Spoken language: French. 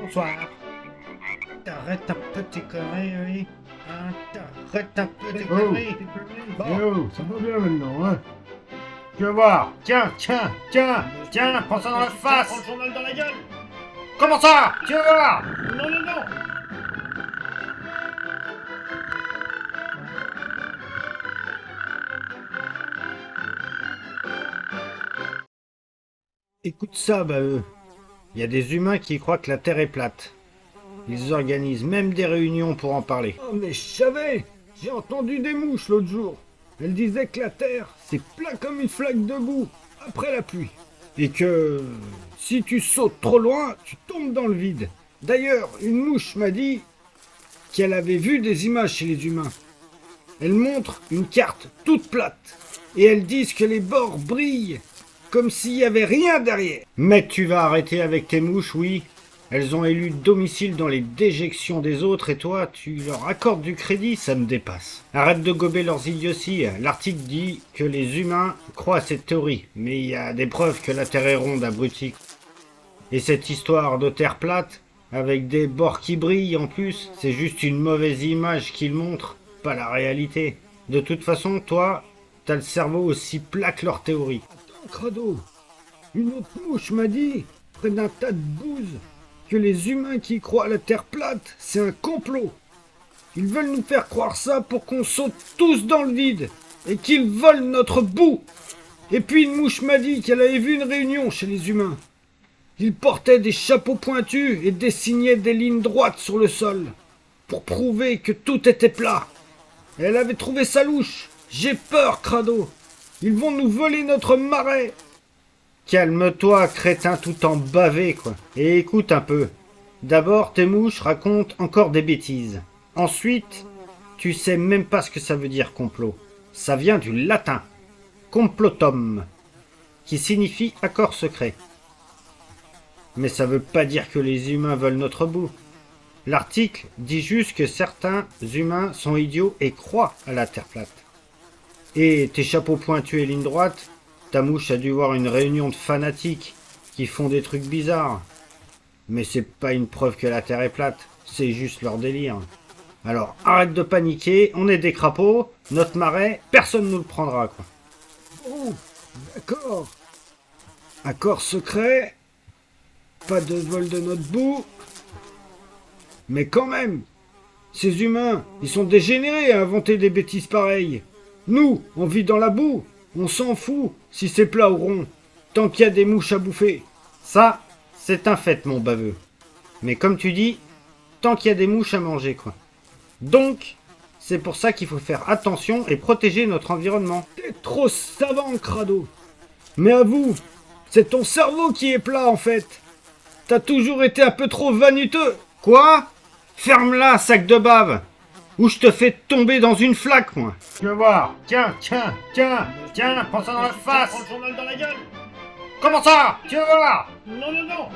Bonsoir. T'arrêtes un peu tes conneries, oui. Hein, t'arrêtes un peu tes conneries. Bon. Ça va bien maintenant, hein. Tu vas voir. Tiens, prends ça dans la face. Prends le journal dans la gueule. Comment ça? Tu vas voir. Non, non, non. Écoute ça, il y a des humains qui croient que la Terre est plate. Ils organisent même des réunions pour en parler. Oh, mais je savais. J'ai entendu des mouches l'autre jour. Elles disaient que la terre, c'est plat comme une flaque de boue après la pluie. Et que si tu sautes trop loin, tu tombes dans le vide. D'ailleurs, une mouche m'a dit qu'elle avait vu des images chez les humains. Elles montrent une carte toute plate. Et elles disent que les bords brillent comme s'il n'y avait rien derrière. Mais tu vas arrêter avec tes mouches, oui. Elles ont élu domicile dans les déjections des autres et toi, tu leur accordes du crédit, ça me dépasse. Arrête de gober leurs idioties. L'article dit que les humains croient à cette théorie, mais il y a des preuves que la Terre est ronde, abruti. Et cette histoire de Terre plate, avec des bords qui brillent en plus, c'est juste une mauvaise image qu'ils montrent, pas la réalité. De toute façon, toi, t'as le cerveau aussi plat que leur théorie. Attends, Crado, une autre mouche m'a dit, près d'un tas de bouse, que les humains qui croient à la Terre plate, c'est un complot. Ils veulent nous faire croire ça pour qu'on saute tous dans le vide et qu'ils volent notre boue. Et puis une mouche m'a dit qu'elle avait vu une réunion chez les humains. Ils portaient des chapeaux pointus et dessinaient des lignes droites sur le sol pour prouver que tout était plat. Elle avait trouvé ça louche. J'ai peur, Crado. Ils vont nous voler notre marais. Calme-toi, crétin tout en bavé, quoi. Et écoute un peu. D'abord, tes mouches racontent encore des bêtises. Ensuite, tu sais même pas ce que ça veut dire complot. Ça vient du latin. Complotum, qui signifie accord secret. Mais ça veut pas dire que les humains veulent notre bout. L'article dit juste que certains humains sont idiots et croient à la Terre plate. Et tes chapeaux pointus et lignes droites, ta mouche a dû voir une réunion de fanatiques qui font des trucs bizarres. Mais c'est pas une preuve que la Terre est plate, c'est juste leur délire. Alors arrête de paniquer, on est des crapauds, notre marais, personne nous le prendra, quoi. Bon, d'accord. Accord secret, pas de vol de notre boue. Mais quand même, ces humains, ils sont dégénérés à inventer des bêtises pareilles. Nous, on vit dans la boue, on s'en fout si c'est plat ou rond, tant qu'il y a des mouches à bouffer. Ça, c'est un fait, mon baveux. Mais comme tu dis, tant qu'il y a des mouches à manger, quoi. Donc, c'est pour ça qu'il faut faire attention et protéger notre environnement. T'es trop savant, Crado. Mais avoue, c'est ton cerveau qui est plat, en fait. T'as toujours été un peu trop vaniteux. Quoi? Ferme-la, sac de bave, ou je te fais tomber dans une flaque, moi. Tu vas voir. Tiens, prends ça dans la face. Prends le journal dans la gueule. Comment ça? Tu vas voir? Non, non, non.